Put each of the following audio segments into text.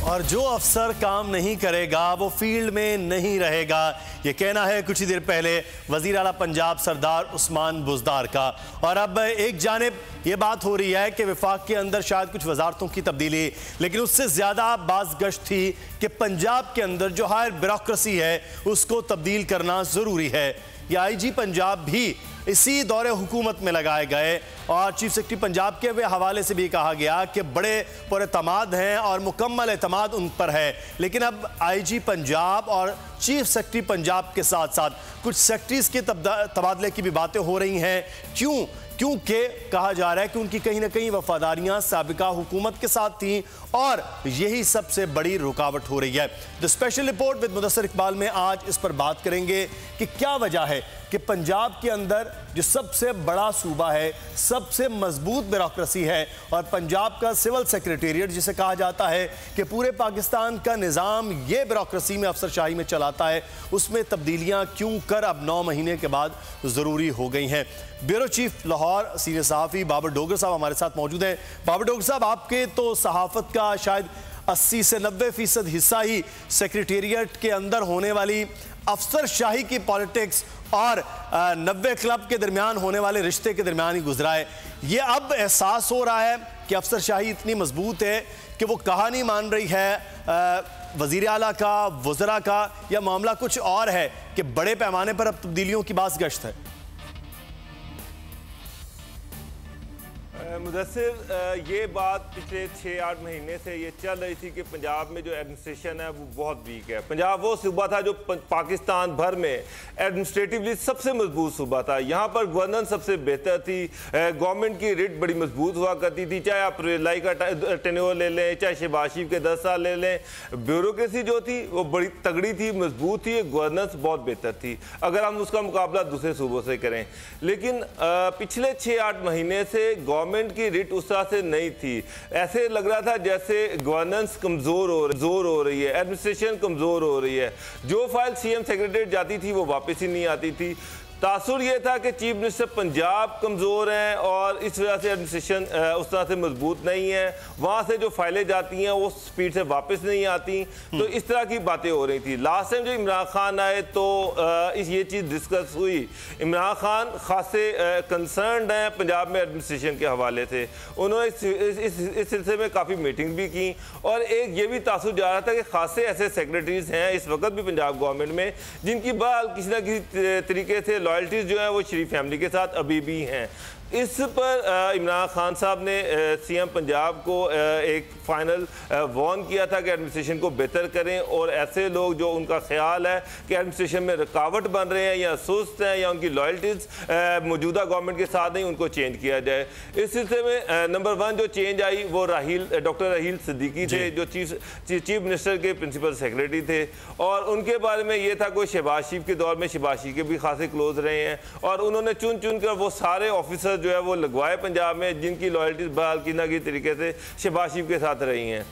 और जो अफसर काम नहीं करेगा वो फील्ड में नहीं रहेगा, ये कहना है कुछ ही देर पहले वजीर आला पंजाब सरदार उस्मान बुज़दार का। और अब एक जानिब ये बात हो रही है कि वफाक के अंदर शायद कुछ वजारतों की तब्दीली, लेकिन उससे ज़्यादा बाज़गश्त थी कि पंजाब के अंदर जो हायर ब्यूरोक्रेसी है उसको तब्दील करना ज़रूरी है। ये IG पंजाब भी इसी दौरे हुकूमत में लगाए गए और चीफ सेक्रेटरी पंजाब के हवाले से भी कहा गया कि बड़े पुरएतमाद हैं और मुकम्मल एतमाद उन पर है। लेकिन अब IG पंजाब और चीफ सेक्रेटरी पंजाब के साथ साथ कुछ सेक्रेटरीज के तबादले की भी बातें हो रही हैं। क्योंकि कहा जा रहा है कि उनकी कहीं ना कहीं वफादारियां साबिका हुकूमत के साथ थीं और यही सबसे बड़ी रुकावट हो रही है। The special report with Mudassir Iqbal में आज इस पर बात करेंगे कि क्या वजह है कि पंजाब के अंदर जो सबसे बड़ा सूबा है, सबसे मजबूत ब्यूरोक्रेसी है और पंजाब का सिविल सेक्रेटेरिएट जिसे कहा जाता है कि पूरे पाकिस्तान का निज़ाम ये ब्यूरोक्रेसी में अफसरशाही में चलाता है, उसमें तब्दीलियां क्यों कर अब 9 महीने के बाद ज़रूरी हो गई हैं। ब्यूरो चीफ लाहौर सीनियर सहाफ़ी बाबर डोगर साहब हमारे साथ मौजूद हैं। बाबर डोगर साहब, आपके तो सहाफ़त का शायद 80 से 90% हिस्सा ही सेक्रेटेरिएट के अंदर होने वाली अफसरशाही की पॉलिटिक्स और 90 क्लब के दरमियान होने वाले रिश्ते के दरमियान ही गुजरा है। ये अब एहसास हो रहा है कि अफसरशाही इतनी मजबूत है कि वो कहा नहीं मान रही है वज़ीर आला का, वज़रा का, या मामला कुछ और है कि बड़े पैमाने पर अब तब्दीलियों की बाज़गश्त है। मुदस्सिर, ये बात पिछले 6-8 महीने से ये चल रही थी कि पंजाब में जो एडमिनिस्ट्रेशन है वो बहुत वीक है। पंजाब वो सूबा था जो पाकिस्तान भर में एडमिनिस्ट्रेटिवली सबसे मजबूत सूबा था। यहाँ पर गवर्नेंस सबसे बेहतर थी, गवर्नमेंट की रिट बड़ी मजबूत हुआ करती थी, चाहे आप रिलाई का टेन्योर ले लें, चाहे शहबाज शरीफ के 10 साल ले लें। ब्यूरोक्रेसी जो थी वो बड़ी तगड़ी थी, मजबूत थी, गवर्नेंस बहुत बेहतर थी अगर हम उसका मुकाबला दूसरे सूबों से करें। लेकिन पिछले 6-8 महीने से गवर्नमेंट की रिट उस तरह से नहीं थी। ऐसे लग रहा था जैसे गवर्नेंस कमजोर हो रही है, एडमिनिस्ट्रेशन कमजोर हो रही है। जो फाइल CM सेक्रेटरीट जाती थी वो वापस ही नहीं आती थी। तासुर ये था कि चीफ मिनिस्टर पंजाब कमज़ोर हैं और इस वजह से एडमिनिस्ट्रेशन उस तरह से मजबूत नहीं है। वहाँ से जो फाइलें जाती हैं वो स्पीड से वापस नहीं आती। तो इस तरह की बातें हो रही थी। लास्ट टाइम जो इमरान खान आए तो ये चीज़ डिस्कस हुई। इमरान खान खासे कंसर्न्ड हैं पंजाब में एडमिनिस्ट्रेशन के हवाले से। उन्होंने इस सिलसिले में काफ़ी मीटिंग भी की और एक ये भी तासुर जा रहा था कि खासे ऐसे सेक्रेटरीज हैं इस वक्त भी पंजाब गवर्नमेंट में जिनकी बहरहाल किसी न किसी तरीके से लॉयल्टीज जो है वो शरीफ फैमिली के साथ अभी भी हैं। इस पर इमरान खान साहब ने CM पंजाब को एक फाइनल वार्न किया था कि एडमिनिस्ट्रेशन को बेहतर करें और ऐसे लोग जो उनका ख्याल है कि एडमिनिस्ट्रेशन में रुकावट बन रहे हैं या सुस्त हैं या उनकी लॉयल्टीज मौजूदा गवर्नमेंट के साथ नहीं, उनको चेंज किया जाए। इस सिलसिले में नंबर 1 जो चेंज आई वो डॉक्टर राहील सिद्दीकी थे जो चीफ मिनिस्टर के प्रिंसिपल सेक्रेटरी थे और उनके बारे में ये था कोई शहबाज शरीफ के दौर में शहबाज शरीफ के भी खासे क्लोज रहे हैं और उन्होंने चुन कर वो सारे ऑफिसर जो है वो लगवाए पंजाब में जिनकी लॉयल्टीज बहाल की ना की तरीके से शहबाज शरीफ के साथ रही हैं।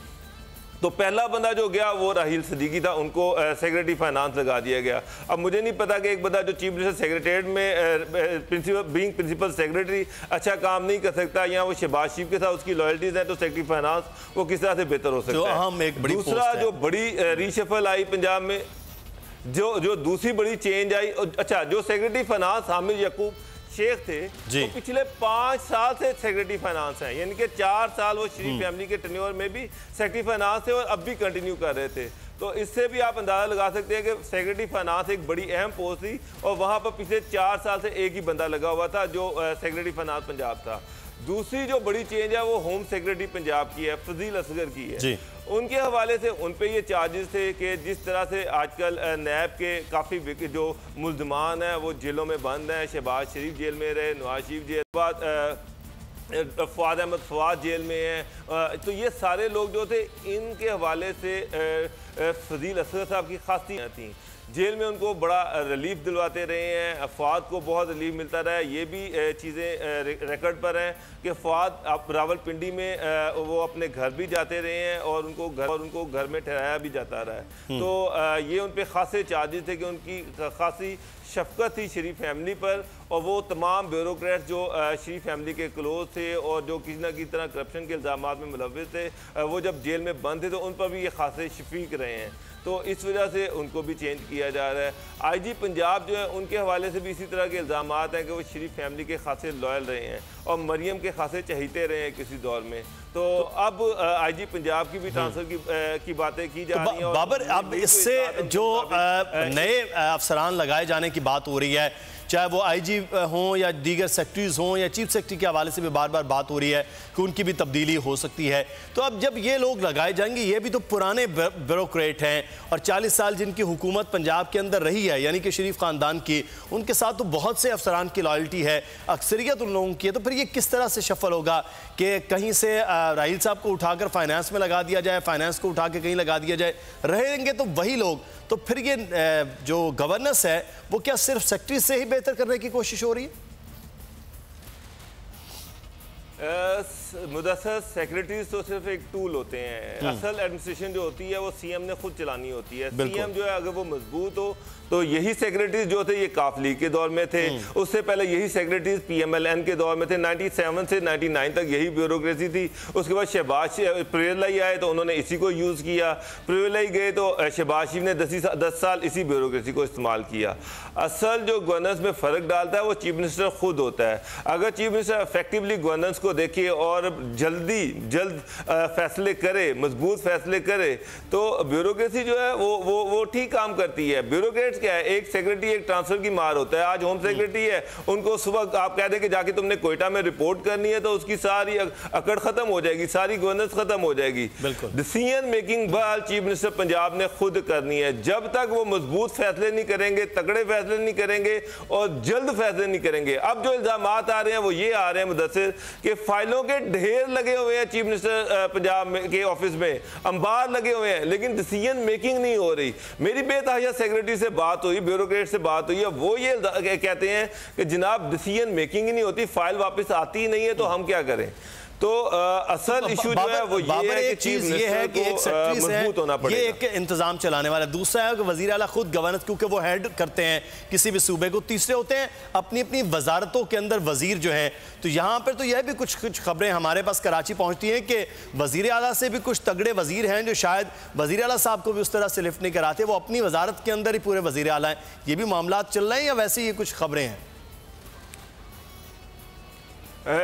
तो पहला बंदा जो गया वो राहील सिद्दीकी था, उनको सेक्रेटरी फाइनेंस लगा दिया गया। अब मुझे नहीं पता कि एक बंदा जो चीफ मिनिस्टर सेक्रेटरीट में प्रिंसिपल सेक्रेटरी अच्छा काम नहीं कर सकता या वो शहबाज शरीफ के साथ उसकी लॉयल्टीज है तो सेक्रेटरी फाइनेंस वो किस तरह से बेहतर हो सकता है। दूसरा जो बड़ी रीशफल आई पंजाब में, जो दूसरी बड़ी चेंज आई, अच्छा जो सेक्रेटरी फाइनेंस हामिद याकूब शेख थे तो पिछले 5 साल से सेक्रेटरी फाइनेंस हैं, यानी कि 4 साल वो शरीफ फैमिली के टेन्योर में भी सेक्रेटरी फाइनेंस थे और अब भी कंटिन्यू कर रहे थे। तो इससे भी आप अंदाजा लगा सकते हैं कि सेक्रेटरी फाइनेंस एक बड़ी अहम पोस्ट थी और वहाँ पर पिछले 4 साल से एक ही बंदा लगा हुआ था जो सेक्रेटरी फाइनेंस पंजाब था। दूसरी जो बड़ी चेंज है वो होम सेक्रेटरी पंजाब की है, फजील असगर की है। उनके हवाले से उन पे ये चार्जेस थे कि जिस तरह से आजकल नैब के काफ़ी जो मुल्ज़मान हैं वो जेलों में बंद हैं। शहबाज शरीफ जेल में रहे, नवाज शरीफ जेल, बाद फवाद अहमद फवाद जेल में हैं। तो ये सारे लोग जो थे इनके हवाले से फजील असगर साहब की खासी थी। जेल में उनको बड़ा रिलीफ दिलवाते रहे हैं, फवाद को बहुत रिलीफ मिलता रहा है। ये भी चीज़ें रिकॉर्ड पर हैं कि फवाद अब रावलपिंडी में वो अपने घर भी जाते रहे हैं और उनको घर में ठहराया भी जाता रहा है। तो ये उन पर खासे चार्जेस थे कि उनकी खासी शफकत थी शरीफ फैमिली पर, और वो तमाम ब्यूरोक्रेट्स जो शरीफ फैमिली के क्लोज थे और जो किसी न किसी तरह करप्शन के इल्ज़ाम में मुलव्विस थे, वो जब जेल में बंद थे तो उन पर भी ये खासे शफीक रहे हैं। तो इस वजह से उनको भी चेंज किया जा रहा है। आईजी पंजाब जो है उनके हवाले से भी इसी तरह के इल्ज़ाम हैं कि वो शरीफ फैमिली के खासे लॉयल रहे हैं और मरियम के खासे चहीते रहे हैं किसी दौर में। तो अब आईजी पंजाब की भी ट्रांसफर की बातें की जा रही हैं। बाबर, अब इससे जो नए अफसरान लगाए जाने की बात हो रही है, चाहे वो आईजी हों या दीगर सेक्रेटरीज हों या चीफ सेक्रेटरी के हवाले से भी बार बार बात हो रही है कि उनकी भी तब्दीली हो सकती है। तो अब जब ये लोग लगाए जाएंगे, ये भी तो पुराने ब्यूरोक्रेट हैं और 40 साल जिनकी हुकूमत पंजाब के अंदर रही है, यानी कि शरीफ ख़ानदान की, उनके साथ तो बहुत से अफसरान की लॉयल्टी है, अक्सरियत उन लोगों की है। तो फिर ये किस तरह से शफल होगा कि कहीं से राहील साहब को उठाकर फाइनेंस में लगा दिया जाए, फाइनेंस को उठा के कहीं लगा दिया जाए, रहेंगे तो वही लोग। तो फिर ये जो गवर्नेंस है वो क्या सिर्फ सेक्रेटरी से ही बेहतर करने की कोशिश हो रही है? मुदस्सर सेक्रेटरीज तो सिर्फ एक टूल होते हैं। असल एडमिनिस्ट्रेशन जो होती है वो सीएम ने खुद चलानी होती है। सीएम जो है अगर वो मजबूत हो तो यही सेक्रेटरीज जो थे ये काफ लीग के दौर में थे, उससे पहले यही सेक्रेटरीज पीएमएलएन के दौर में थे। 97 से 99 तक यही ब्यूरोक्रेसी थी। उसके बाद शहबाज प्रेरलाई आए तो उन्होंने इसी को यूज़ किया, प्रेरलाई गए तो शहबाज शरीफ ने 10 साल इसी ब्यूरोक्रेसी को इस्तेमाल किया। असल जो गवर्नेंस में फ़र्क डालता है वो चीफ मिनिस्टर खुद होता है। अगर चीफ मिनिस्टर इफेक्टिवली गवर्नेंस को देखे और जल्द फैसले करे, मजबूत फैसले करे, तो ब्यूरोक्रेसी जो है वो ठीक काम करती है। ब्यूरोक्रेट क्या है, एक सेक्रेटरी एक ट्रांसफर की मार होता है। आज होम सेक्रेटरी है, उनको सुबह आप कह दें कि जाके तुमने कोयटा में रिपोर्ट करनी है तो उसकी सारी अकड़ खत्म हो जाएगी, सारी गवर्नेंस खत्म हो जाएगी। डिसीजन मेकिंग बहाल चीफ मिनिस्टर पंजाब ने खुद करनी है। जब तक वो मजबूत फैसले नहीं करेंगे, तगड़े फैसले नहीं करेंगे और जल्द फैसले नहीं करेंगे। अब जो इल्जाम आ रहे हैं वो ये आ रहे हैं मुदस्सिर कि फाइलों के ढेर लगे हुए हैं चीफ मिनिस्टर पंजाब के ऑफिस में, अंबार लगे हुए हैं, लेकिन डिसीजन मेकिंग नहीं हो रही। मेरी बेतहाशा सेक्रेटरी से बात हुई, ब्यूरोक्रेट से बात हुई है, वो ये कहते हैं कि जनाब डिसीजन मेकिंग ही नहीं होती, फाइल वापस आती ही नहीं है, तो हम क्या करें। तो असल इशू जो है वो ये है कि चीज ये है कि एक मजबूत होना पड़ेगा, ये एक इंतजाम चलाने वाला। दूसरा है कि वजीर आला खुद गवर्नेंस, क्योंकि वो हेड करते हैं किसी भी सूबे को। तीसरे होते हैं अपनी अपनी वजारतों के अंदर वजीर जो हैं। तो यहाँ पर तो यह भी कुछ खबरें हमारे पास कराची पहुँचती हैं कि वजीर आला से भी कुछ तगड़े वजीर हैं जो शायद वजीर आला साहब को भी उस तरह से लिफ्ट नहीं कराते, वो अपनी वजारत के अंदर ही पूरे वजीर आला हैं। ये भी मामला चल रहे हैं या वैसे ये कुछ खबरें हैं?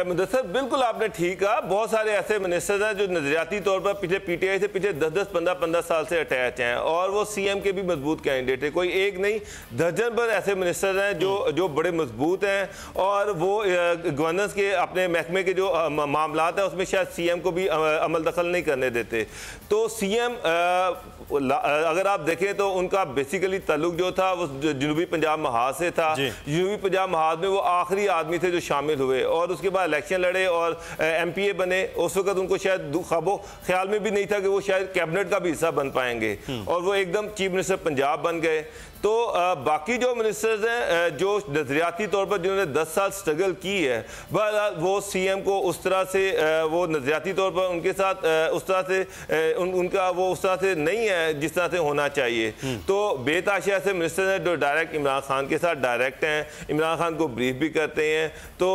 मुदस्सर बिल्कुल आपने ठीक कहा। बहुत सारे ऐसे मिनिस्टर्स हैं जो नजरियाती तौर पर पिछले पीटीआई से पिछले 10-15 साल से अटैच हैं और वो सीएम के भी मजबूत कैंडिडेट है। कोई एक नहीं, दर्जन पर ऐसे मिनिस्टर्स हैं जो बड़े मजबूत हैं और वो गवर्नेंस के अपने महकमे के जो मामला हैं उसमें शायद सीएम को भी अमल दखल नहीं करने देते। तो सीएम अगर आप देखें तो उनका बेसिकली ताल्लुक जो था वो जनूबी पंजाब महाज से था। जनूबी पंजाब महाज में वो आखिरी आदमी थे जो शामिल हुए और उसके बाद इलेक्शन लड़े और एमपीए बने। उस वक्त उनको शायद ख्याल में भी नहीं था कि वो शायद कैबिनेट का भी हिस्सा बन पाएंगे और वो एकदम चीफ मिनिस्टर पंजाब बन गए। तो बाकी जो मिनिस्टर्स हैं जो नजरियाती तौर पर जिन्होंने 10 साल स्ट्रगल की है, वो सीएम को उस तरह से वो नजरियाती तौर पर उनके साथ उस तरह से उनका वो उस तरह से नहीं है जिस तरह से होना चाहिए। तो बेताशा ऐसे मिनिस्टर हैं जो डायरेक्ट इमरान खान के साथ डायरेक्ट हैं, इमरान खान को ब्रीफ भी करते हैं। तो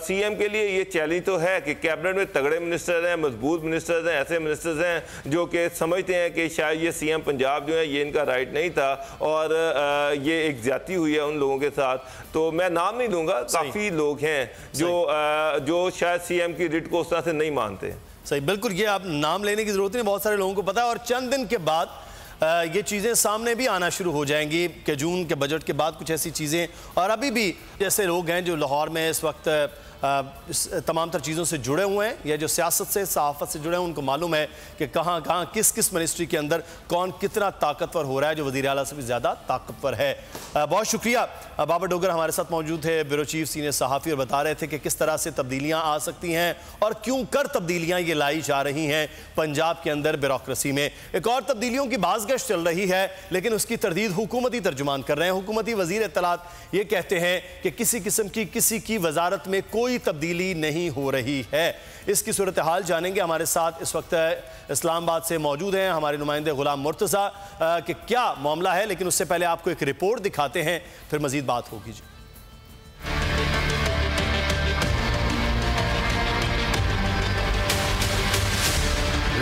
सीएम के लिए ये चैलेंज तो है कि कैबिनेट में तगड़े मिनिस्टर हैं, मजबूत मिनिस्टर्स हैं, ऐसे मिनिस्टर्स हैं जो कि समझते हैं कि शायद ये सीएम पंजाब जो है ये इनका राइट नहीं था और ये एक ज्यादती हुई है उन लोगों के साथ। तो मैं नाम नहीं लूंगा, काफी लोग हैं जो शायद सीएम की रिट को उस तरह से नहीं मानते। सही, बिल्कुल, ये आप नाम लेने की जरूरत नहीं, बहुत सारे लोगों को पता है और चंद दिन के बाद ये चीज़ें सामने भी आना शुरू हो जाएंगी कि जून के बजट के बाद कुछ ऐसी चीज़ें। और अभी भी जैसे लोग हैं जो लाहौर में इस वक्त तमाम तर चीज़ों से जुड़े हुए हैं, या जो सियासत से, सहाफ़त से जुड़े हैं, उनको मालूम है कि कहाँ कहाँ किस किस मिनिस्ट्री के अंदर कौन कितना ताकतवर हो रहा है, जो वज़ीर आला से भी ज़्यादा ताकतवर है। बहुत शुक्रिया। बाबर डोगर हमारे साथ मौजूद है, ब्यूरो चीफ सीनियर सहाफ़ी, और बता रहे थे कि किस तरह से तब्दीलियाँ आ सकती हैं और क्यों कर तब्दीलियाँ ये लाई जा रही हैं पंजाब के अंदर ब्यूरोक्रेसी में। एक और तब्दीलियों की बाज़गश्त चल रही है, लेकिन उसकी तरदीद हुकूमती तर्जुमान कर रहे हैं। हुकूमती वज़ीर इत्तलात ये कहते हैं कि किसी किस्म की किसी की वजारत में कोई तब्दीली नहीं हो रही है। इसकी सूरत हाल जानेंगे। हमारे साथ इस वक्त इस्लामाबाद से मौजूद हैं हमारे नुमाइंदे गुलाम मुर्तज़ा कि क्या मामला है, लेकिन उससे पहले आपको एक रिपोर्ट दिखाते हैं, फिर मजीद बात होगी। जी,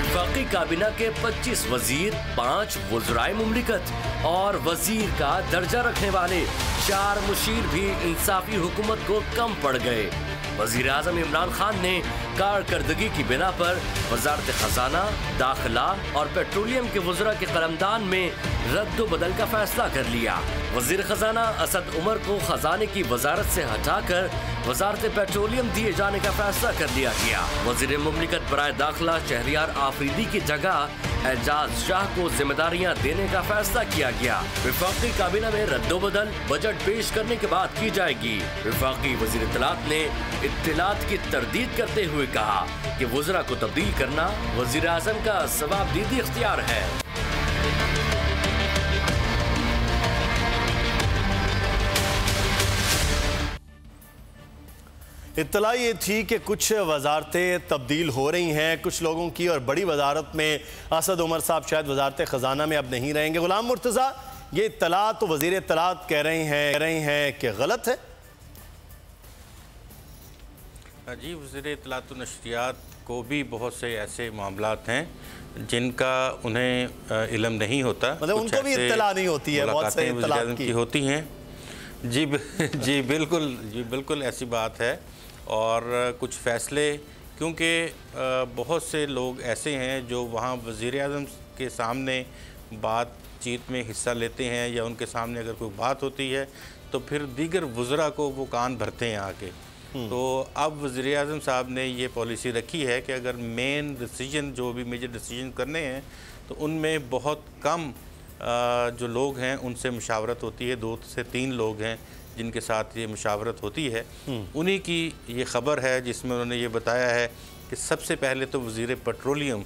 वफाकी काबीना के 25 वजीर, 5 वज़राए मुमलिकत और वजीर का दर्जा रखने वाले 4 मुशीर भी इंसाफी हुकूमत को कम पड़ गए। वजीर आज़म इमरान खान ने कारकर्दगी की बिना पर वजारत खजाना, दाखिला और पेट्रोलियम के वज़रा के कलमदान में रद्द बदल का फैसला कर लिया। वजीर खजाना असद उमर को खजाने की वजारत से हटाकर वजारत पेट्रोलियम दिए जाने का फैसला कर लिया गया। वजीर मुमलिकत बराए दाखिला शहरियार आफरीदी की जगह एजाज शाह को जिम्मेदारियां देने का फैसला किया गया। वफाकी काबीना में रद्दोबदल बजट पेश करने के बाद की जाएगी। वफाकी वजीर इत्तलात ने इत्तलात की तरदीद करते हुए कहा कि वज़रा को तब्दील करना वजीर आज़म का सवाबदीदी इख्तियार है। इत्तला ये थी कि कुछ वजारतें तब्दील हो रही हैं कुछ लोगों की, और बड़ी वजारत में असद उमर साहब शायद वजारत ख़जाना में अब नहीं रहेंगे। गुलाम मुर्तज़ा, ये इत्तला तो वज़ीर इत्तलात कह रही हैं कि गलत है। जी, वज़ीर इत्तलात व नशरियात को भी बहुत से ऐसे मामलात हैं जिनका उन्हें इल्म नहीं होता, मतलब उनको भी इत्तला नहीं होती है, बहुत से इत्तलात की होती हैं। जी बिल्कुल ऐसी बात है। और कुछ फ़ैसले, क्योंकि बहुत से लोग ऐसे हैं जो वहाँ वज़ीर आज़म के सामने बातचीत में हिस्सा लेते हैं, या उनके सामने अगर कोई बात होती है तो फिर दीगर वज़रा को वो कान भरते हैं आके। तो अब वज़ीर आज़म साहब ने ये पॉलिसी रखी है कि अगर मेन डिसीजन, जो भी मेजर डिसीजन करने हैं, तो उनमें बहुत कम जो लोग हैं उनसे मुशावरत होती है। 2 से 3 लोग हैं जिनके साथ ये मुशावरत होती है। उन्हीं की ये ख़बर है जिसमें उन्होंने ये बताया है कि सबसे पहले तो वज़ीर पेट्रोलियम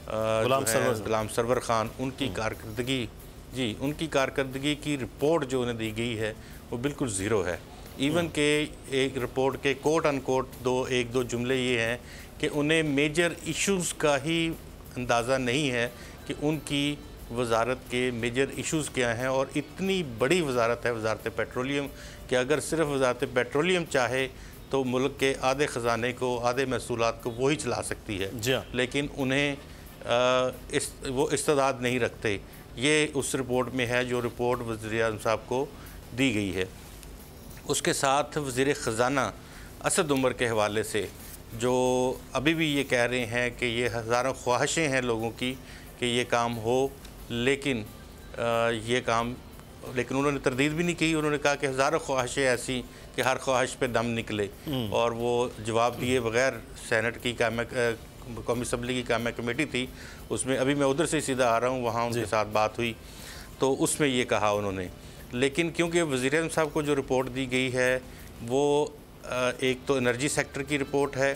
गुलाम सरवर ख़ान, उनकी कारकर्दगी की रिपोर्ट जो उन्हें दी गई है वो बिल्कुल ज़ीरो है। इवन के एक रिपोर्ट के कोट अनकोट 1-2 जुमले ये हैं कि उन्हें मेजर इश्यूज़ का ही अंदाज़ा नहीं है कि उनकी वजारत के मेजर इश्यूज़ क्या हैं। और इतनी बड़ी वजारत है वजारत पेट्रोलियम कि अगर सिर्फ वजारत पेट्रोलियम चाहे तो मुल्क के आधे ख़जाने को, आधे महसूलात को वही चला सकती है, लेकिन उन्हें वो इस्तेदाद नहीं रखते। ये उस रिपोर्ट में है जो रिपोर्ट वज़ीर आज़म साहब को दी गई है। उसके साथ वज़ीर ख़जाना असद उमर के हवाले से जो अभी भी ये कह रहे हैं कि ये हज़ारों ख्वाहिशें हैं लोगों की कि ये काम हो, लेकिन उन्होंने तरदीद भी नहीं की। उन्होंने कहा कि हज़ारों ख्वाहिशें ऐसी कि हर ख्वाहिश पे दम निकले, और वो जवाब दिए बगैर सेनेट की कौमी असम्बली की कायमा कमेटी थी, उसमें अभी मैं उधर से सीधा आ रहा हूँ, वहाँ उनके साथ बात हुई तो उसमें ये कहा उन्होंने। लेकिन क्योंकि वज़ीर आज़म साहब को जो रिपोर्ट दी गई है वो एक तो एनर्जी सेक्टर की रिपोर्ट है,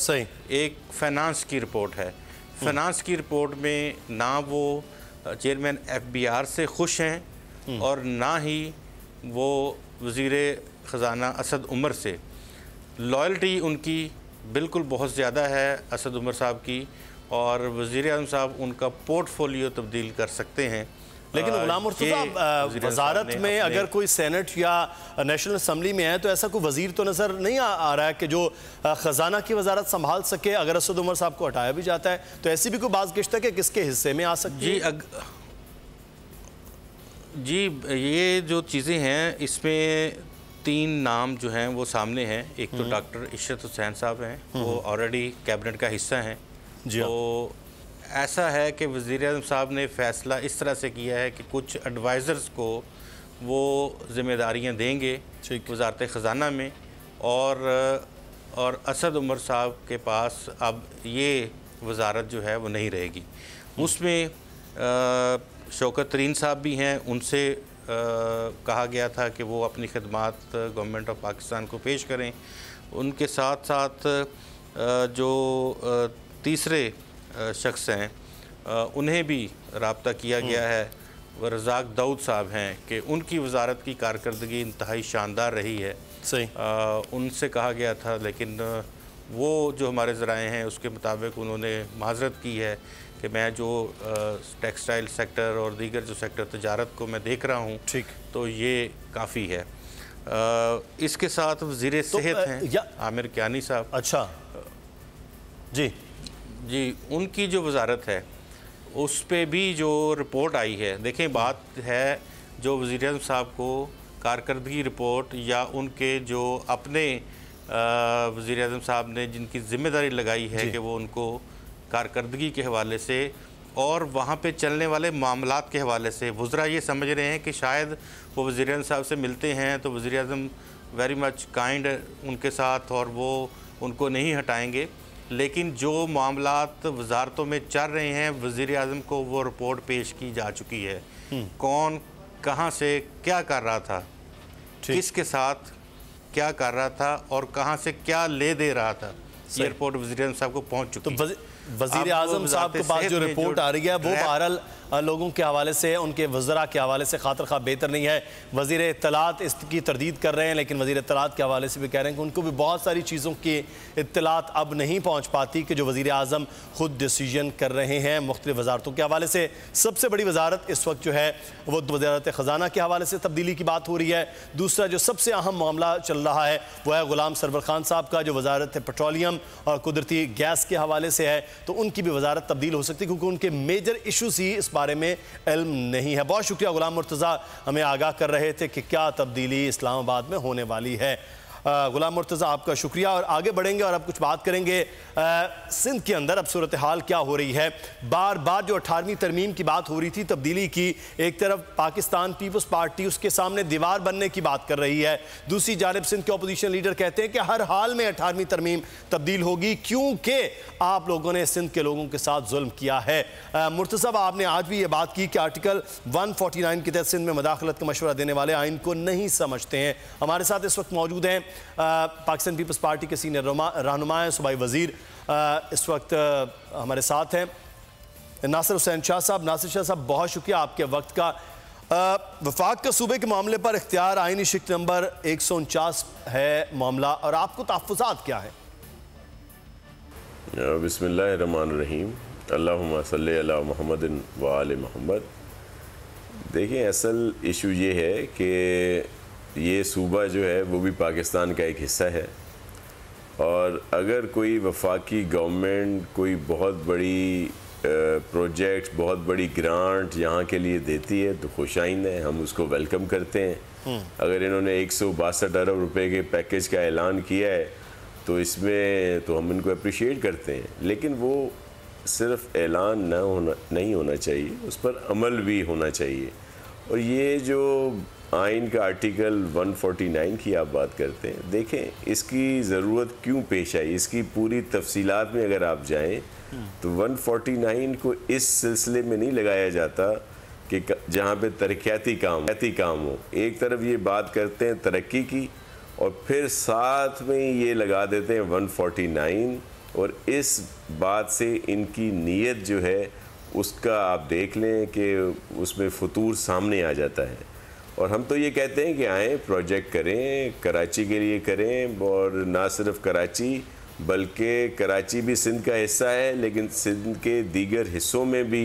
एक फ़ाइनेंस की रिपोर्ट है। फ़ाइनेंस की रिपोर्ट में ना वो चेयरमैन FBR से खुश हैं और ना ही वो वज़ीर ख़जाना असद उमर से। लॉयल्टी उनकी बिल्कुल बहुत ज़्यादा है असद उमर साहब की, और वज़ीर आज़म साहब उनका पोर्टफोलियो तब्दील कर सकते हैं। लेकिन गुलाम मुर्तज़ा, वजारत में अगर कोई सेनेट या नेशनल असम्बली में है तो ऐसा कोई वज़ीर तो नज़र नहीं आ रहा है कि जो ख़जाना की वजारत संभाल सके। अगर असद उमर साहब को हटाया भी जाता है तो ऐसी भी कोई बाज़-गश्त है कि किसके हिस्से में आ सकती है? जी, ये जो चीज़ें हैं इसमें 3 नाम जो हैं वो सामने हैं। एक तो डॉक्टर इशरत हुसैन साहब हैं, वो ऑलरेडी कैबिनेट का हिस्सा हैं। तो ऐसा है कि वज़ीर आज़म साहब ने फ़ैसला इस तरह से किया है कि कुछ एडवाइज़र्स को वो ज़िम्मेदारियां देंगे वजारत ख़जाना में, और और असद उमर साहब के पास अब ये वजारत जो है वो नहीं रहेगी। उसमें शौकत तरीन साहब भी हैं, उनसे कहा गया था कि वो अपनी खिदमात गवर्नमेंट ऑफ पाकिस्तान को पेश करें। उनके साथ साथ जो तीसरे शख्स हैं उन्हें भी रब्ता किया गया है, वो रज़ाक दाऊद साहब हैं कि उनकी वजारत की कारकर्दगी इंतहाई शानदार रही है। सही उनसे कहा गया था, लेकिन वो जो हमारे ज़राए हैं उसके मुताबिक उन्होंने माजरत की है कि मैं जो टेक्सटाइल सेक्टर और दीगर जो सेक्टर तजारत को मैं देख रहा हूँ, ठीक, तो ये काफ़ी है। इसके साथ वज़ीर सेहत हैं आमिर कियानी साहब। अच्छा जी जी, उनकी जो वजारत है उस पे भी जो रिपोर्ट आई है, देखें बात है जो वज़ीर आज़म साहब को कारकर्दगी रिपोर्ट या उनके जो अपने वज़ीर आज़म साहब ने जिनकी ज़िम्मेदारी लगाई है कि वो उनको कारकर्दगी के हवाले से और वहाँ पे चलने वाले मामलात के हवाले से वज़रा ये समझ रहे हैं कि शायद वो वज़ीर आज़म साहब से मिलते हैं तो वज़ीर आज़म वेरी मच काइंड उनके साथ और वो उनको नहीं हटाएंगे, लेकिन जो मामलात वजारतों में चल रहे हैं वज़ीर आज़म को वो रिपोर्ट पेश की जा चुकी है। कौन कहाँ से क्या कर रहा था, किसके साथ क्या कर रहा था और कहाँ से क्या ले दे रहा था, ये रिपोर्ट वज़ीर आज़म साहब को पहुँच चुकी है। वज़ीर आज़म साहब के पास जो रिपोर्ट आ रही है वो बहरहाल लोगों के हवाले से, उनके वज़रा के हवाले से खातर खा बेहतर नहीं है। वज़ीर इत्तलात इसकी तरदीद कर रहे हैं, लेकिन वज़ीर इत्तलात के हवाले से भी कह रहे हैं कि उनको भी बहुत सारी चीज़ों की इत्तलात अब नहीं पहुँच पाती कि जो वज़ीर आज़म ख़ुद डिसीजन कर रहे हैं मुख्तलिफ़ वजारतों के हवाले से। सबसे बड़ी वजारत इस वक्त जो है वो वज़ारत ख़जाना के हवाले से तब्दीली की बात हो रही है। दूसरा जो सबसे अहम मामला चल रहा है वो है ग़ुलाम सरवर खान साहब का, जो वज़ारत पेट्रोलियम और कुदरती गैस के हवाले से है, तो उनकी भी वजारत तब्दील हो सकती है क्योंकि उनके मेजर इशूज़ ही इस बारे में इल्म नहीं है। बहुत शुक्रिया, गुलाम मुर्तज़ा हमें आगाह कर रहे थे कि क्या तब्दीली इस्लामाबाद में होने वाली है। गुलाम मुर्तज़ा आपका शुक्रिया। और आगे बढ़ेंगे और अब कुछ बात करेंगे सिंध के अंदर अब सूरत हाल क्या हो रही है। बार बार जो 18वीं तरमीम की बात हो रही थी, तब्दीली की, एक तरफ पाकिस्तान पीपल्स पार्टी उसके सामने दीवार बनने की बात कर रही है, दूसरी जानिब सिंध के अपोजिशन लीडर कहते हैं कि हर हाल में 18वीं तरमीम तब्दील होगी क्योंकि आप लोगों ने सिंध के लोगों के साथ जुल्म किया है। मुर्तज़ा आपने आज भी ये बात की कि आर्टिकल 149 के तहत सिंध में मदाखलत का मशवरा देने वाले आइन को नहीं समझते हैं। हमारे साथ इस वक्त मौजूद हैं पाकिस्तान पीपल्स पार्टी के सीनियर रहनुमा सूबाई वज़ीर इस वक्त हमारे साथ हैं नासिर हुसैन शाह साहब। नासिर शाह साहब, बहुत शुक्रिया आपके वक्त का। वफाक का सूबे के मामले पर इख्तियार आइनी शिक नंबर 149 है मामला, और आपको तहफ़्फ़ुज़ात क्या है? बिस्मिल्लाहिर्रहमानिर्रहीम, अल्लाहुम्मा सल्ली अला मुहम्मदिन व आले मुहम्मद। देखिए, असल इशू ये है कि ये सूबा जो है वो भी पाकिस्तान का एक हिस्सा है, और अगर कोई वफाकी गवर्नमेंट कोई बहुत बड़ी प्रोजेक्ट, बहुत बड़ी ग्रांट यहाँ के लिए देती है तो खुशाइन है, हम उसको वेलकम करते हैं। अगर इन्होंने 162 अरब रुपए के पैकेज का ऐलान किया है तो इसमें तो हम इनको अप्रिशिएट करते हैं, लेकिन वो सिर्फ ऐलान नहीं होना चाहिए, उस पर अमल भी होना चाहिए। और ये जो आइन का आर्टिकल 149 की आप बात करते हैं, देखें इसकी ज़रूरत क्यों पेश आई, इसकी पूरी तफसीलात में अगर आप जाएं तो 149 को इस सिलसिले में नहीं लगाया जाता कि जहाँ पे तरक्याती काम हो। एक तरफ ये बात करते हैं तरक्की की और फिर साथ में ये लगा देते हैं 149, और इस बात से इनकी नीयत जो है उसका आप देख लें कि उसमें फतूर सामने आ जाता है। और हम तो ये कहते हैं कि आएँ प्रोजेक्ट करें, कराची के लिए करें, और ना सिर्फ कराची बल्कि कराची भी सिंध का हिस्सा है, लेकिन सिंध के दीगर हिस्सों में भी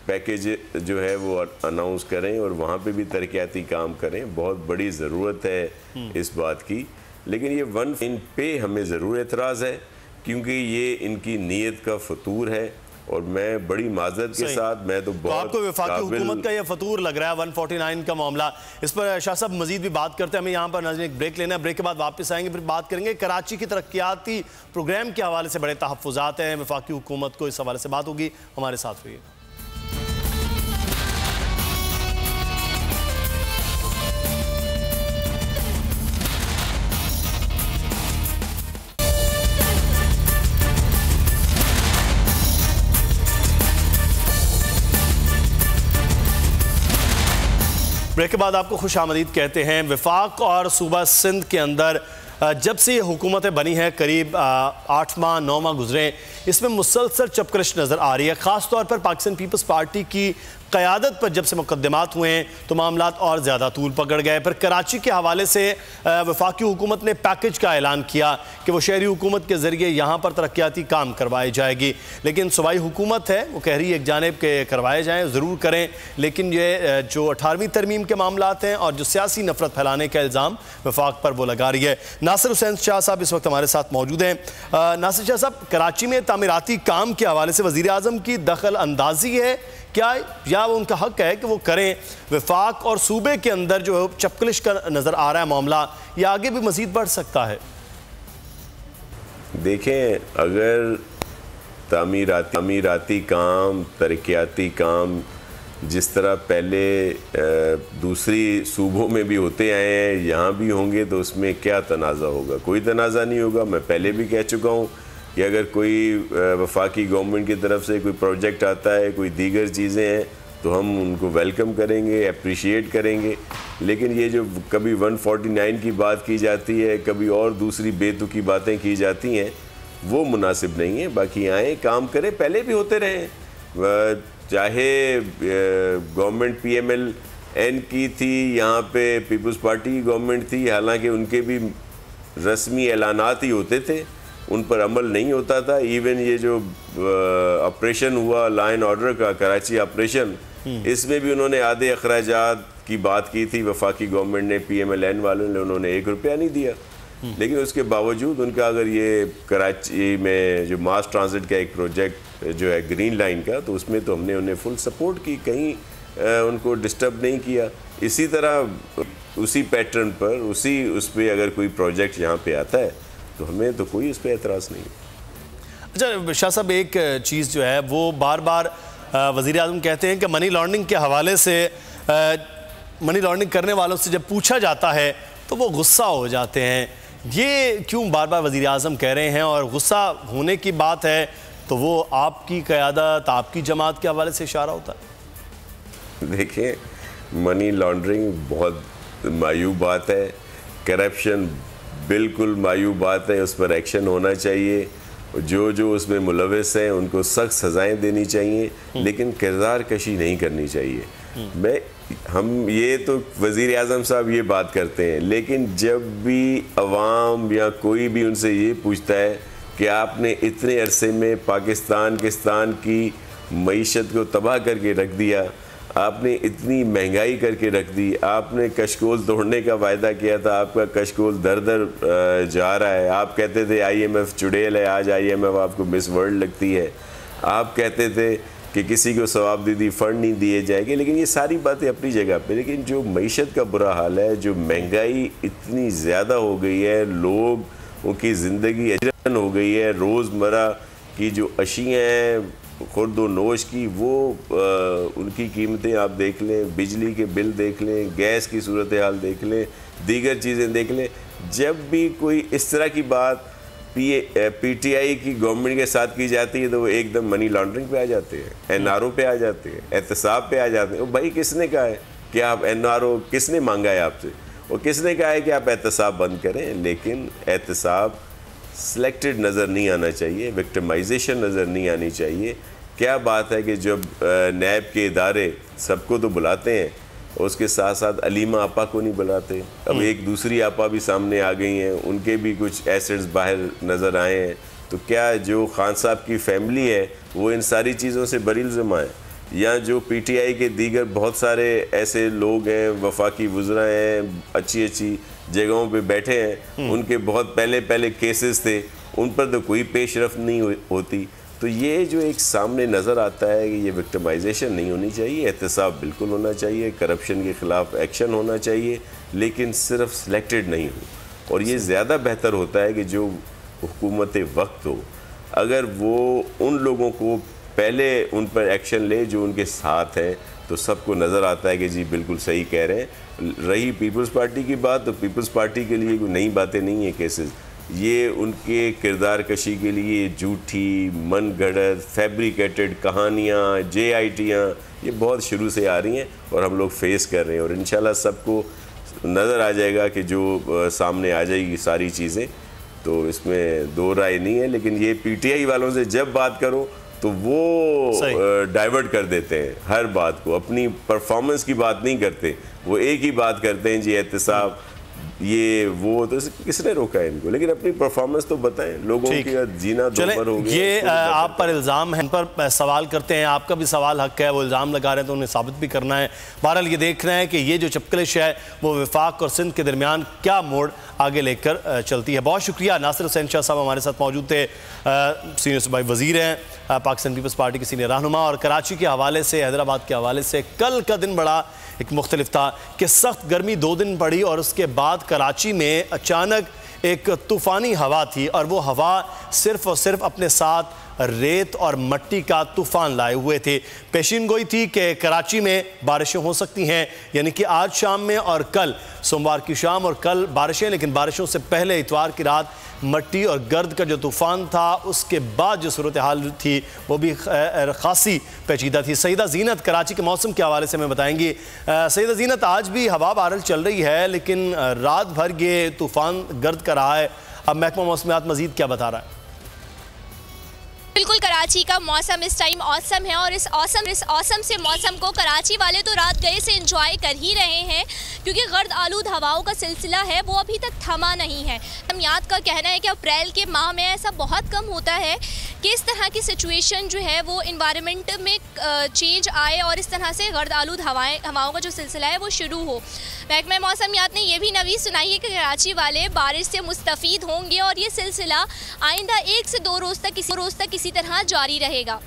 पैकेज जो है वो अनाउंस करें और वहाँ पे भी तरक्याती काम करें। बहुत बड़ी ज़रूरत है इस बात की, लेकिन ये इन पे हमें ज़रूर एतराज़ है क्योंकि ये इनकी नीयत का फतूर है। और मैं बड़ी माजरत के साथ, मैं तो बहुत आपको वफाकी हुकूमत का ये फतूर लग रहा है 149 का मामला, इस पर शाह साहब मजीद भी बात करते हैं। हमें यहाँ पर नाज़रीन एक ब्रेक लेना है, ब्रेक के बाद वापस आएंगे, फिर बात करेंगे कराची की तरक्याती प्रोग्राम के हवाले से बड़े तहफ़्फ़ुज़ात हैं, वफाकी हुकूमत को इस हवाले से बात होगी। हमारे साथ रहिए। ब्रेक के बाद आपको खुश आमदीद कहते हैं। वफाक और सूबा सिंध के अंदर जब से ये हुकूमतें बनी हैं करीब 8 माह 9 माह गुजरे, इसमें मुसलसल चपकलिश नज़र आ रही है। ख़ास तौर पर पाकिस्तान पीपल्स पार्टी की क़यादत पर जब से मुकदमात हुए हैं तो मामलात और ज़्यादा तूल पकड़ गए। पर कराची के हवाले से वफाकी हुकूमत ने पैकेज का ऐलान किया कि वो शहरी हुकूमत के ज़रिए यहाँ पर तरक्याती काम करवाई जाएगी, लेकिन सूबाई हुकूमत है वो कह रही है एक जानिब के करवाए जाएँ, ज़रूर करें, लेकिन ये जो 18वीं तरमीम के मामलात हैं और जो सियासी नफरत फैलाने का इल्ज़ाम वफाक पर वो लगा रही है। नासिर हुसैन शाह साहब इस वक्त हमारे साथ मौजूद हैं। नासिर शाह साहब, कराची में तामीराती काम के हवाले से वज़ीर आज़म की दखल अंदाजी है क्या, या वो उनका हक है कि वो करें? वफाक और सूबे के अंदर जो चपकलिश का नज़र आ रहा है मामला, ये आगे भी मज़ीद बढ़ सकता है? देखें, अगर तामीराती काम, तरक्याती काम जिस तरह पहले दूसरी सूबों में भी होते आए हैं यहाँ भी होंगे तो उसमें क्या तनाज़ा होगा? कोई तनाज़ा नहीं होगा। मैं पहले भी कह चुका हूँ कि अगर कोई वफाकी गवर्नमेंट की तरफ से कोई प्रोजेक्ट आता है, कोई दीगर चीज़ें हैं, तो हम उनको वेलकम करेंगे, अप्रिशिएट करेंगे। लेकिन ये जो कभी 149 की बात की जाती है, कभी और दूसरी बेतुकी बातें की जाती हैं, वो मुनासिब नहीं है। बाकी आएँ, काम करें, पहले भी होते रहे। चाहे गवर्नमेंट PMLN की थी, यहाँ पे पीपल्स पार्टी की गवर्नमेंट थी, हालांकि उनके भी रस्मी ऐलानात ही होते थे, उन पर अमल नहीं होता था। इवन ये जो ऑपरेशन हुआ लॉ एंड ऑर्डर का, कराची ऑपरेशन, इसमें भी उन्होंने आधे अखराजात की बात की थी वफाकी गवर्नमेंट ने, PMLN वालों ने, उन्होंने 1 रुपया नहीं दिया। लेकिन उसके बावजूद उनका, अगर ये कराची में जो मास ट्रांजिट का एक प्रोजेक्ट जो है ग्रीन लाइन का, तो उसमें तो हमने उन्हें फुल सपोर्ट की, कहीं उनको डिस्टर्ब नहीं किया। इसी तरह उसी पैटर्न पर, उस पर अगर कोई प्रोजेक्ट यहाँ पे आता है तो हमें तो कोई इस पर एतराज़ नहीं। अच्छा शाह साहब, एक चीज़ जो है वो बार बार वज़ीर आज़म कहते हैं कि मनी लॉन्ड्रिंग के हवाले से, मनी लॉन्ड्रिंग करने वालों से जब पूछा जाता है तो वो गुस्सा हो जाते हैं। ये क्यों बार बार वज़ीर आज़म कह रहे हैं? और गुस्सा होने की बात है तो वो आपकी क़यादत, आपकी जमात के हवाले से इशारा होता है? देखिए, मनी लॉन्ड्रिंग बहुत मायूब बात है, करप्शन बिल्कुल मायूब बात है, उस पर एक्शन होना चाहिए। जो उसमें मुलविस हैं उनको सख्त सज़ाएं देनी चाहिए, लेकिन किरदार कशी नहीं करनी चाहिए। हम ये तो वज़ीर आज़म साहब ये बात करते हैं, लेकिन जब भी अवाम या कोई भी उनसे ये पूछता है कि आपने इतने अरसे में पाकिस्तान की मईशत को तबाह करके रख दिया, आपने इतनी महंगाई करके रख दी, आपने कशकोल तोड़ने का वायदा किया था, आपका कशकोल दर दर जा रहा है। आप कहते थे IMF चुड़ैल है, आज IMF आपको मिस वर्ल्ड लगती है। आप कहते थे कि किसी को सवाबदीदी फ़ंड नहीं दिए जाएंगे, लेकिन ये सारी बातें अपनी जगह पे। लेकिन जो मईशत का बुरा हाल है, जो महंगाई इतनी ज़्यादा हो गई है, लोग उनकी ज़िंदगी अजरन हो गई है, रोज़मर्रा की जो अशियाँ हैं खुर्द व नोश की, वो उनकी कीमतें आप देख लें, बिजली के बिल देख लें, गैस की सूरत हाल देख लें, दीगर चीज़ें देख लें। जब भी कोई इस तरह की बात PTI की गवर्नमेंट के साथ की जाती है तो वो एकदम मनी लॉन्ड्रिंग पे आ जाते हैं, NRO पे आ जाते हैं, एहतसाब पे आ जाते हैं। भाई किसने कहा है कि आप NRO, किसने मांगा है आपसे? और किसने कहा है कि आप एहतसाब बंद करें? लेकिन एहतसाब सिलेक्टेड नज़र नहीं आना चाहिए, विक्टिमाइजेशन नज़र नहीं आनी चाहिए। क्या बात है कि जब नैब के इदारे सबको तो बुलाते हैं, उसके साथ साथ अलीमा आपा को नहीं बुलाते। अब एक दूसरी आपा भी सामने आ गई हैं, उनके भी कुछ एसेट्स बाहर नज़र आए हैं। तो क्या जो खान साहब की फैमिली है वो इन सारी चीज़ों से बरी इल्ज़ाम है? या जो PTI के दीगर बहुत सारे ऐसे लोग हैं, वफाकी वज़रा हैं, अच्छी जगहों पे बैठे हैं, उनके बहुत पहले केसेस थे, उन पर तो कोई पेशरफ नहीं होती। तो ये जो एक सामने नज़र आता है कि ये विक्टिमाइजेशन नहीं होनी चाहिए, एहतसाब बिल्कुल होना चाहिए, करप्शन के ख़िलाफ़ एक्शन होना चाहिए, लेकिन सिर्फ सिलेक्टेड नहीं हो। और ये ज़्यादा बेहतर होता है कि जो हुकूमत वक्त हो, अगर वो उन लोगों को पहले उन पर एक्शन ले जो उनके साथ हैं, तो सबको नज़र आता है कि जी बिल्कुल सही कह रहे हैं। रही पीपल्स पार्टी की बात, तो पीपल्स पार्टी के लिए कोई नई बातें नहीं है केसेस। ये उनके किरदार कशी के लिए झूठी, मन गढ़ंत, फैब्रिकेटेड कहानियाँ, JITयाँ ये बहुत शुरू से आ रही हैं और हम लोग फेस कर रहे हैं। और इंशाल्लाह सबको नज़र आ जाएगा कि जो सामने आ जाएगी सारी चीज़ें, तो इसमें दो राय नहीं है। लेकिन ये PTI वालों से जब बात करो तो वो डाइवर्ट कर देते हैं हर बात को, अपनी परफॉर्मेंस की बात नहीं करते, वो एक ही बात करते हैं जी एहतसाब ये वो, तो किसने रोका है इनको? लेकिन अपनी परफॉर्मेंस तो बताएं, लोगों की जीना दोपहर हो गया। ये आप पर इल्ज़ाम है, इन पर सवाल करते हैं, आपका भी सवाल हक है, वो इल्ज़ाम लगा रहे हैं तो उन्हें साबित भी करना है। बहरहाल ये देख रहे हैं कि ये जो चपकलिश है वो वफाक और सिंध के दरमियान क्या मोड़ आगे लेकर चलती है। बहुत शुक्रिया। नासिर हुसैन शाह साहब हमारे साथ मौजूद थे, सीनियर सूबाई वज़ीर हैं, पाकिस्तान पीपल्स पार्टी के सीनियर रहनुमा, और कराची के हवाले से, हैदराबाद के हवाले से कल का दिन बड़ा एक मुख्तलिफ था कि सख्त गर्मी 2 दिन पड़ी और उसके बाद कराची में अचानक एक तूफ़ानी हवा थी, और वो हवा सिर्फ़ और सिर्फ अपने साथ रेत और मट्टी का तूफ़ान लाए हुए थे। पेशीन गोई थी कि कराची में बारिशें हो सकती हैं, यानी कि आज शाम में और कल सोमवार की शाम और कल बारिशें, लेकिन बारिशों से पहले इतवार की रात मट्टी और गर्द का जो तूफ़ान था उसके बाद जो सूरत हाल थी वो भी खासी पेचीदा थी। सईदा ज़ीनत कराची के मौसम के हवाले से हमें बताएंगी। सईदा ज़ीनत, आज भी हवा बहरहाल चल रही है, लेकिन रात भर ये तूफ़ान गर्द का रहा है, अब महकमा मौसमियात मज़ीद क्या बता रहा है? बिल्कुल, कराची का मौसम इस टाइम औसम है, और इस औसम से मौसम को कराची वाले तो रात गए से एंजॉय कर ही रहे हैं, क्योंकि गर्द आलूद हवाओं का सिलसिला है वो अभी तक थमा नहीं है। मौसमियात का कहना है कि अप्रैल के माह में ऐसा बहुत कम होता है कि इस तरह की सिचुएशन जो है वो इन्वायरमेंट में चेंज आए और इस तरह से गर्द आलूद हवाओं का जो सिलसिला है वो शुरू हो। महकमा मौसमियात ने यह भी नवीस सुनाई है कि कराची वाले बारिश से मुस्तफ़ीद होंगे और ये सिलसिला आइंदा 1 से 2 रोज़ तक किसी तरह जारी रहेगा।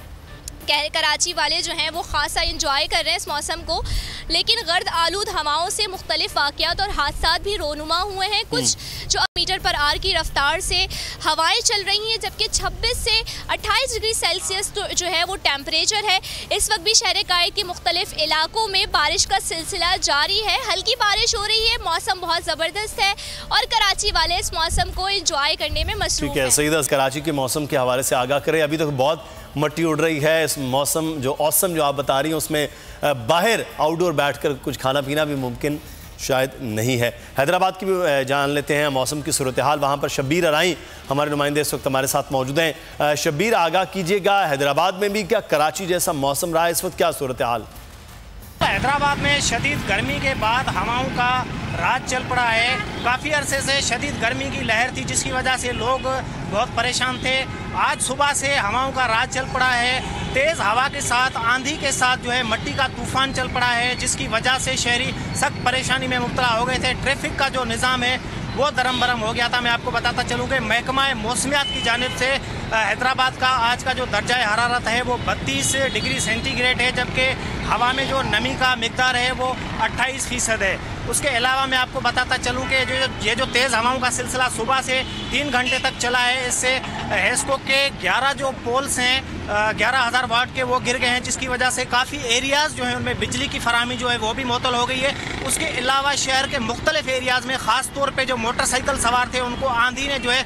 कराची वाले जो हैं वो खासा इंजॉय कर रहे हैं इस मौसम को, लेकिन गर्द आलूद हवाओं से मुख्तलिफ वाक़यात और हादसात भी रोनुमा हुए हैं। कुछ जो मीटर पर आर की रफ्तार से हवाएं चल रही हैं, जबकि 26 से 28 डिग्री सेल्सियस तो जो है वो टेम्परेचर है। इस वक्त भी शहर कायद के मुख्तलिफ इलाकों में बारिश का सिलसिला जारी है, हल्की बारिश हो रही है, मौसम बहुत ज़बरदस्त है और कराची वाले इस मौसम को इंजॉय करने में मसरूफ़ हैं। सईदा, कराची के मौसम के हवाले से आगाह करें। अभी तक बहुत मट्टी उड़ रही है, इस मौसम जो औसम जो आप बता रही हैं उसमें बाहर आउटडोर बैठकर कुछ खाना पीना भी मुमकिन शायद नहीं है। हैदराबाद की भी जान लेते हैं मौसम की सूरत हाल। वहाँ पर शब्बीर अराई हमारे नुमाइंदे इस वक्त हमारे साथ मौजूद हैं। शब्बीर, आगाह कीजिएगा, हैदराबाद में भी क्या कराची जैसा मौसम रहा है इस वक्त, क्या सूरत हाल? हैदराबाद में शदीद गर्मी के बाद हवाओं का राज चल पड़ा है। काफ़ी अरसे से शदीद गर्मी की लहर थी, जिसकी वजह से लोग बहुत परेशान थे। आज सुबह से हवाओं का राज चल पड़ा है, तेज़ हवा के साथ, आंधी के साथ जो है मट्टी का तूफान चल पड़ा है, जिसकी वजह से शहरी सख्त परेशानी में मुब्तला हो गए थे। ट्रैफिक का जो निज़ाम है वो दरम बरम हो गया था। मैं आपको बताता चलूँ कि महकमा मौसमियात की जानिब से हैदराबाद का आज का जो दर्जा हरारत है वो 32 डिग्री सेंटीग्रेड है, जबकि हवा में जो नमी का मिकदार है वो 28% है। उसके अलावा मैं आपको बताता चलूँ कि ये जो तेज़ हवाओं का सिलसिला सुबह से 3 घंटे तक चला है, इससे हेस्को के 11 जो पोल्स हैं 11,000 वाट के वो गिर गए हैं, जिसकी वजह से काफ़ी एरियाज़ जो हैं उनमें बिजली की फराहमी जो है वो भी मुअत्तल हो गई है। उसके अलावा शहर के मुख्तलिफ एरियाज़ में ख़ास तौर पर जो मोटरसाइकिल सवार थे उनको आंधी ने जो है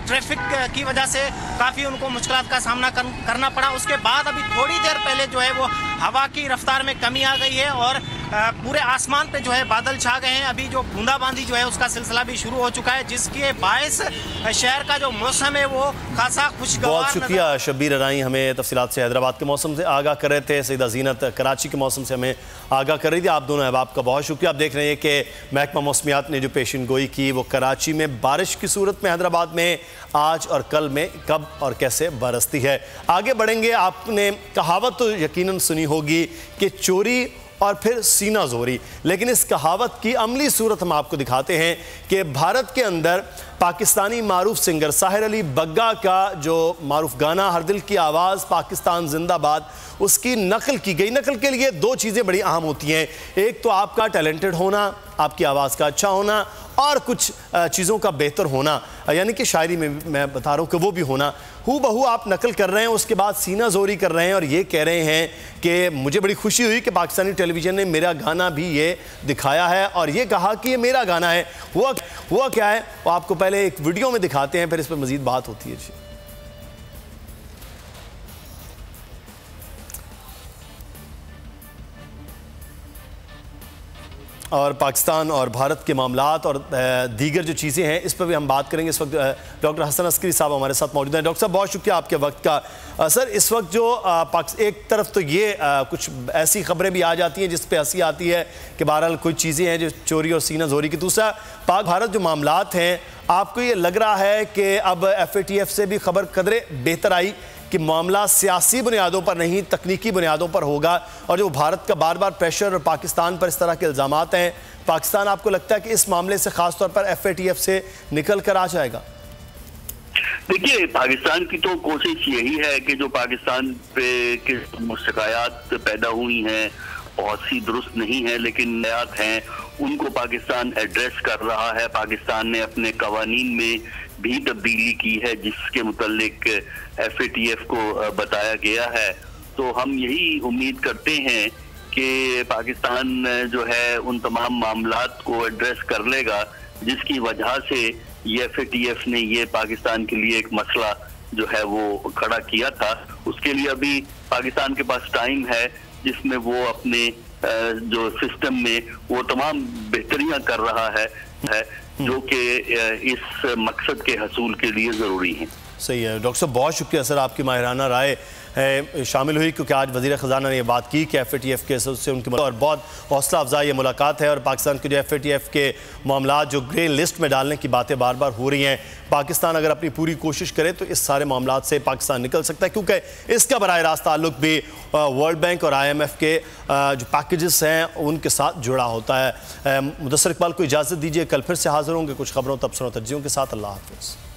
ट्रैफिक की वजह से काफ़ी उनको मुश्किलात का सामना करना पड़ा। उसके बाद अभी थोड़ी देर पहले जो है वो हवा की रफ्तार में कमी आ गई है और पूरे आसमान पे जो है बादल छा गए हैं। अभी जो बूंदाबांदी जो है उसका सिलसिला भी शुरू हो चुका है, जिसके बायस शहर का जो मौसम है वो खासा खुशगवार। बहुत शुक्रिया शब्बीर अराई, हमें तफसीलात से हैदराबाद के मौसम से आगाह कर रहे थे। सईदा ज़ीनत कराची के मौसम से हमें आगाह कर रही थी। आप दोनों अहबाब का बहुत शुक्रिया। आप देख रहे हैं कि महकमा मौसमियात ने जो पेशन गोई की वो कराची में बारिश की सूरत में हैदराबाद में आज और कल में कब और कैसे बरसती है। आगे बढ़ेंगे। आपने कहावत तो यकीनन सुनी होगी कि चोरी और फिर सीना जोरी, लेकिन इस कहावत की अमली सूरत हम आपको दिखाते हैं कि भारत के अंदर पाकिस्तानी मारूफ सिंगर साहिर अली बग्गा का जो मारूफ गाना हर दिल की आवाज़ पाकिस्तान जिंदाबाद, उसकी नकल की गई। नकल के लिए 2 चीज़ें बड़ी अहम होती हैं, एक तो आपका टैलेंटेड होना, आपकी आवाज़ का अच्छा होना, और कुछ चीज़ों का बेहतर होना, यानी कि शायरी में मैं बता रहा हूँ कि वो भी होना, हूबहू आप नकल कर रहे हैं, उसके बाद सीना जोरी कर रहे हैं और ये कह रहे हैं कि मुझे बड़ी खुशी हुई कि पाकिस्तानी टेलीविज़न ने मेरा गाना भी ये दिखाया है और ये कहा कि ये मेरा गाना है। हुआ क्या है वो आपको पहले एक वीडियो में दिखाते हैं, फिर इस पर मज़ीद बात होती है। जी, और पाकिस्तान और भारत के मामलात और दीगर जो चीज़ें हैं इस पर भी हम बात करेंगे। इस वक्त डॉक्टर हसन अस्करी साहब हमारे साथ मौजूद हैं। डॉक्टर साहब, बहुत शुक्रिया आपके वक्त का। सर, इस वक्त जो एक तरफ तो ये कुछ ऐसी खबरें भी आ जाती हैं जिस पे हंसी आती है कि बहरहाल कोई चीज़ें हैं जो चोरी और सीना जोरी की। दूसरा, पाक भारत जो मामलात हैं, आपको ये लग रहा है कि अब FATF से भी खबर कदरे बेहतर आई कि मामला सियासी बुनियादों पर नहीं तकनीकी बुनियादों पर होगा, और जो भारत का बार बार प्रेशर और पाकिस्तान पर इस तरह के इल्ज़ामात हैं, पाकिस्तान आपको लगता है कि इस मामले से खास तौर पर FATF से निकल कर आ जाएगा? देखिए, पाकिस्तान की तो कोशिश यही है कि जो पाकिस्तान पे के शिकायत पैदा हुई हैं बहुत सी दुरुस्त नहीं है, लेकिन नयात हैं, उनको पाकिस्तान एड्रेस कर रहा है। पाकिस्तान ने अपने कवानीन में भी तब्दीली की है जिसके मुतालिक FATF को बताया गया है। तो हम यही उम्मीद करते हैं कि पाकिस्तान जो है उन तमाम मामलात को एड्रेस कर लेगा जिसकी वजह से ये FATF ने ये पाकिस्तान के लिए एक मसला जो है वो खड़ा किया था। उसके लिए अभी पाकिस्तान के पास टाइम है जिसमें वो अपने जो सिस्टम में वो तमाम बेहतरियां कर रहा है जो कि इस मकसद के हसूल के लिए ज़रूरी हैं। सही है डॉक्टर साहब, बहुत शुक्रिया सर, आपकी माहिराना राय शामिल हुई, क्योंकि आज वज़ीर ख़ज़ाना ने यह बात की कि FATF के से उनकी और बहुत हौसला अफजा ये मुलाकात है। और पाकिस्तान के जो FATF के मामलात जो ग्रे लिस्ट में डालने की बातें बार बार हो रही हैं, पाकिस्तान अगर अपनी पूरी कोशिश करे तो इस सारे मामलात से पाकिस्तान निकल सकता है, क्योंकि इसका बराह रास्त ताल्लुक भी वर्ल्ड बैंक और IMF के जो पैकेजेस हैं उनके साथ जुड़ा होता है। मुदस्सर इकबाल को इजाज़त दीजिए, कल फिर से हाजिर होंगे कुछ खबरों तबसरों तज्जियों के साथ। अल्लाह हाफ़िज़।